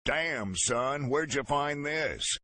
Damn, son, where'd you find this?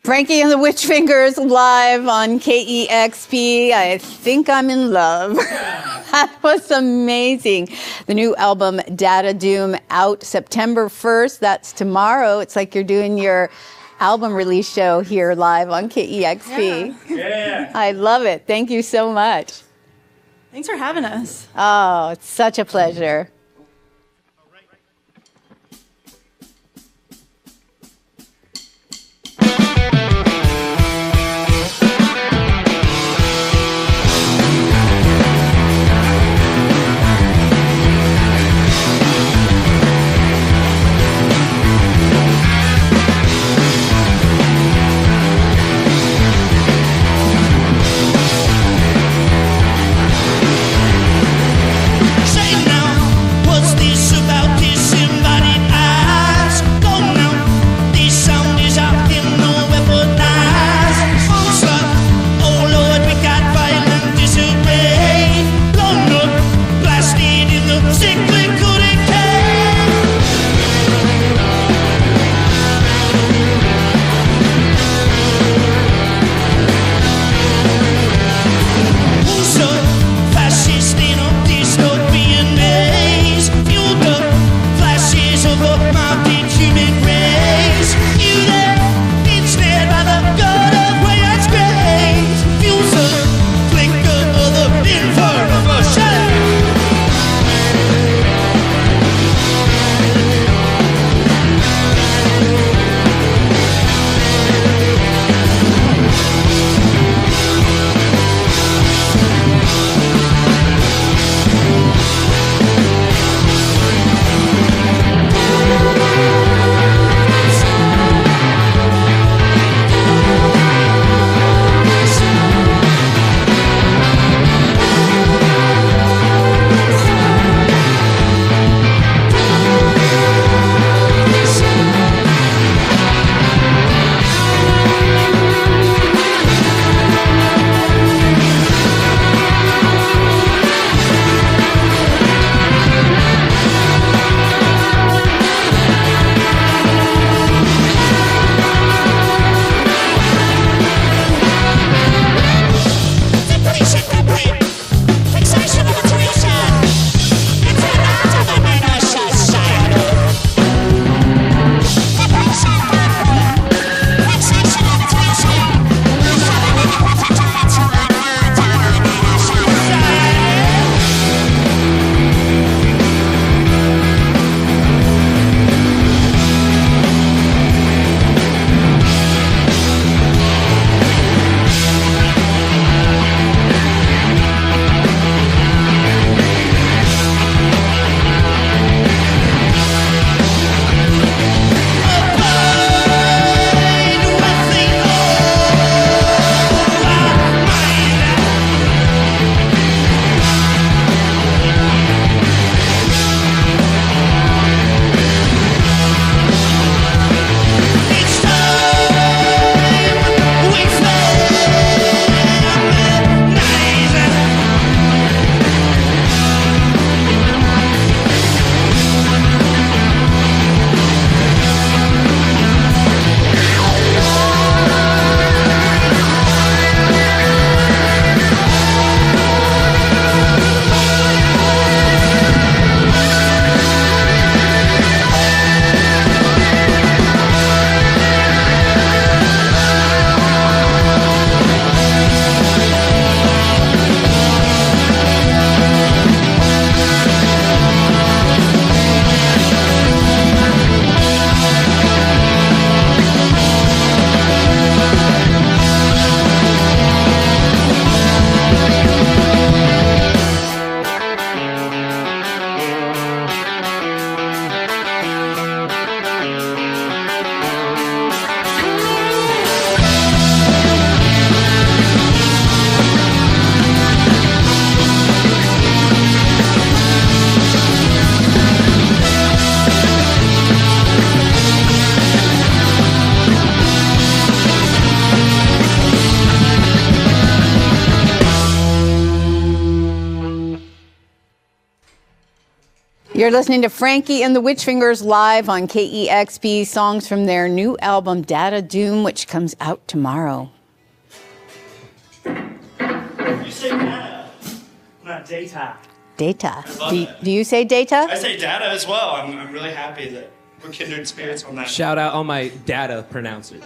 Frankie and the Witch Fingers live on KEXP. I think I'm in love. That was amazing. The new album, Data Doom, out September 1st. That's tomorrow. It's like you're doing your album release show here live on KEXP. Yeah. I love it. Thank you so much. Thanks for having us. Oh, it's such a pleasure. Say now. You're listening to Frankie and the Witchfingers live on KEXP, songs from their new album, Data Doom, which comes out tomorrow. You say data, not data. Data. Do you say data? I say data as well. I'm really happy that we're kindred spirits on that. Shout out all my data pronouncers.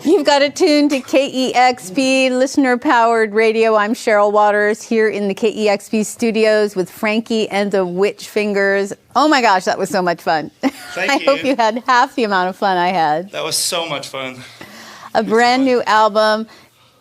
You've got it tuned to KEXP, listener-powered radio. I'm Cheryl Waters here in the KEXP studios with Frankie and the Witchfingers. Oh my gosh, that was so much fun. Thank you. I hope you had half the amount of fun I had. That was so much fun. A brand new album,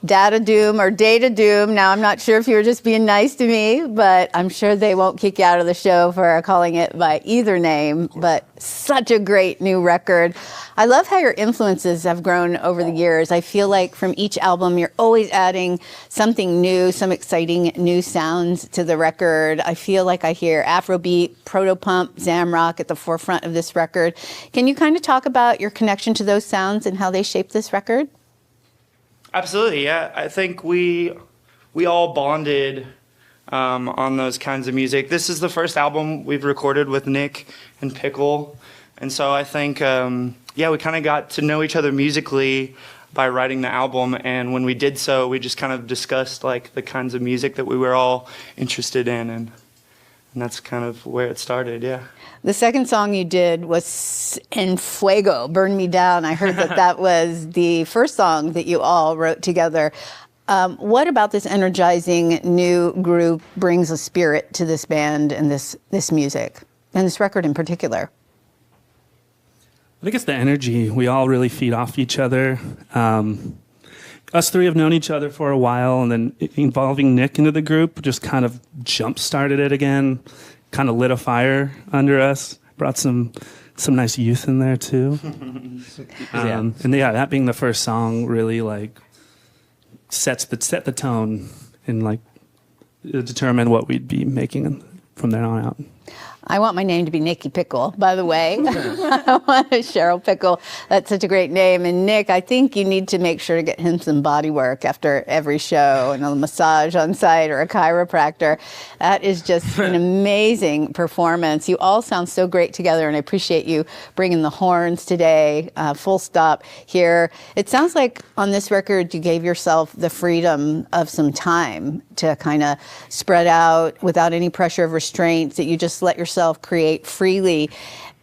Data Doom or Data Doom. Now, I'm not sure if you were just being nice to me, but I'm sure they won't kick you out of the show for calling it by either name. But such a great new record. I love how your influences have grown over the years. I feel like from each album, you're always adding something new, some exciting new sounds to the record. I feel like I hear Afrobeat, proto-pump, Zamrock at the forefront of this record. Can you kind of talk about your connection to those sounds and how they shaped this record? Absolutely, yeah. I think we all bonded on those kinds of music. This is the first album we've recorded with Nick and Pickle, and so I think we kind of got to know each other musically by writing the album. And when we did so, we just kind of discussed like the kinds of music that we were all interested in, and that's kind of where it started. Yeah. The second song you did was En Fuego, Burn Me Down. I heard that was the first song that you all wrote together. What about this energizing new group brings a spirit to this band and this music, and this record in particular? I think it's the energy. We all really feed off each other. Us three have known each other for a while, and then involving Nick into the group just kind of jump-started it again, kind of lit a fire under us, brought some nice youth in there too. And yeah, that being the first song really like set the tone and like determine what we'd be making from there on out. I want my name to be Nikki Pickle, by the way. I want a Cheryl Pickle. That's such a great name. And Nick, I think you need to make sure to get him some body work after every show and a massage on site or a chiropractor. That is just an amazing performance. You all sound so great together, and I appreciate you bringing the horns today, full stop here. It sounds like on this record you gave yourself the freedom of some time to kind of spread out without any pressure of restraints, that you just let yourself create freely.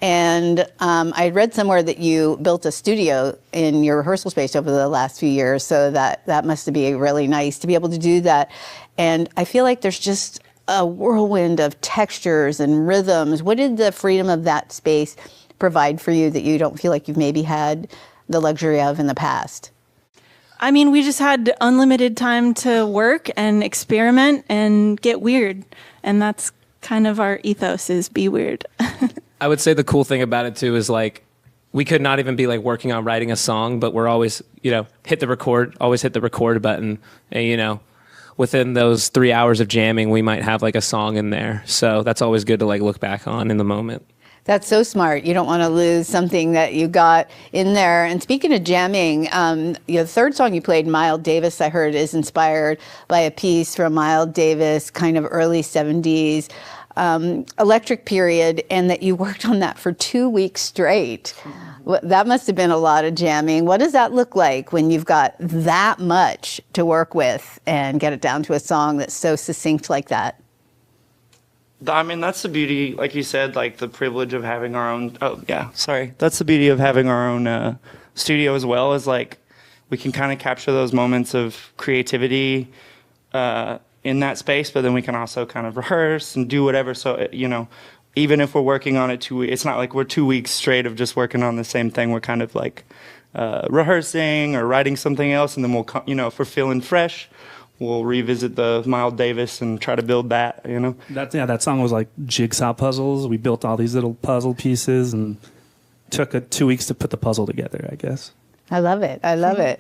And I read somewhere that you built a studio in your rehearsal space over the last few years, so that must be really nice to be able to do that. And I feel like there's just a whirlwind of textures and rhythms. What did the freedom of that space provide for you that you don't feel like you've maybe had the luxury of in the past? I mean, we just had unlimited time to work and experiment and get weird. And that's kind of our ethos, is be weird. I would say the cool thing about it too is like we could not even be like working on writing a song, but we're always, hit the record button, and within those 3 hours of jamming, we might have like a song in there. So that's always good to like look back on in the moment. That's so smart. You don't want to lose something that you got in there. And speaking of jamming, the third song you played, Miles Davis, I heard is inspired by a piece from Miles Davis, kind of early 70s, electric period, and that you worked on that for 2 weeks straight. That must have been a lot of jamming. What does that look like when you've got that much to work with and get it down to a song that's so succinct like that? I mean, that's the beauty, like you said, like the privilege of having our own. That's the beauty of having our own studio as well, is like we can kind of capture those moments of creativity in that space, but then we can also kind of rehearse and do whatever. So, even if we're working on it it's not like we're 2 weeks straight of just working on the same thing. We're kind of like rehearsing or writing something else, and then we'll, if we're feeling fresh, we'll revisit the Miles Davis and try to build that, That song was like jigsaw puzzles. We built all these little puzzle pieces and took 2 weeks to put the puzzle together, I guess. I love it. I love it.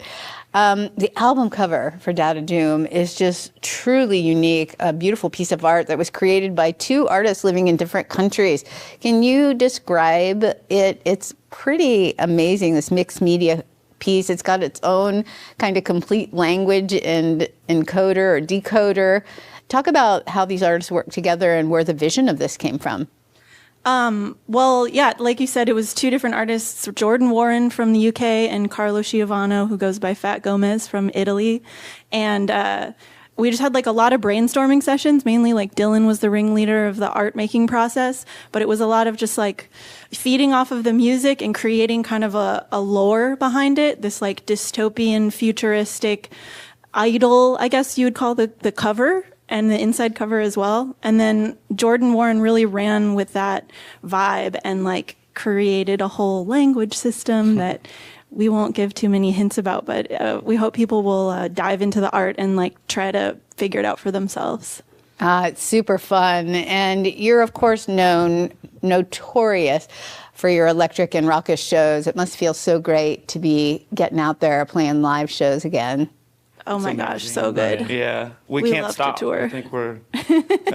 The album cover for Data Doom is just truly unique, a beautiful piece of art that was created by two artists living in different countries. Can you describe it? It's pretty amazing, this mixed media piece. It's got its own kind of complete language and encoder or decoder. Talk about how these artists work together and where the vision of this came from. Well, yeah, like you said, it was two different artists, Jordan Warren from the UK and Carlo Schiavano, who goes by Fat Gomez, from Italy. And we just had like a lot of brainstorming sessions, mainly like Dylan was the ringleader of the art making process, but it was a lot of just like feeding off of the music and creating kind of a lore behind it, this like dystopian, futuristic idol, I guess you would call the cover, and the inside cover as well. And then Jordan Warren really ran with that vibe and like created a whole language system that we won't give too many hints about, but we hope people will dive into the art and like try to figure it out for themselves. It's super fun. And you're, of course, notorious for your electric and raucous shows. It must feel so great to be getting out there playing live shows again. Oh my gosh, so good. Yeah, we can't love stop. to tour. I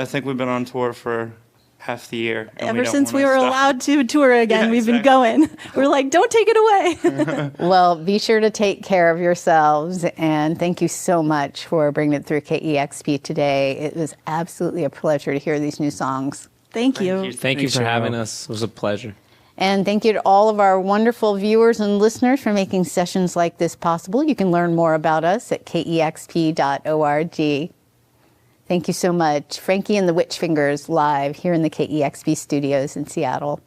think we've been on tour for half the year. Ever since we were allowed to tour again, we've been going. We're like, don't take it away. Well, be sure to take care of yourselves. And thank you so much for bringing it through KEXP today. It was absolutely a pleasure to hear these new songs. Thank you. Thank you for having us. It was a pleasure. And thank you to all of our wonderful viewers and listeners for making sessions like this possible. You can learn more about us at kexp.org. Thank you so much. Frankie and the Witch Fingers live here in the KEXP studios in Seattle.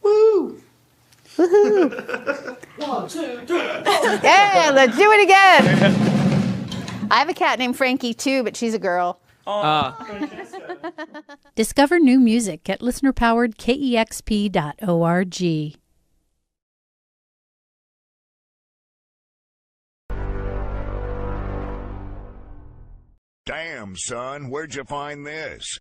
Woo! Woohoo! 1, 2, 3, 4. Yeah, let's do it again. I have a cat named Frankie too, but she's a girl. Discover new music at listenerpoweredkexp.org. Damn, son, where'd you find this?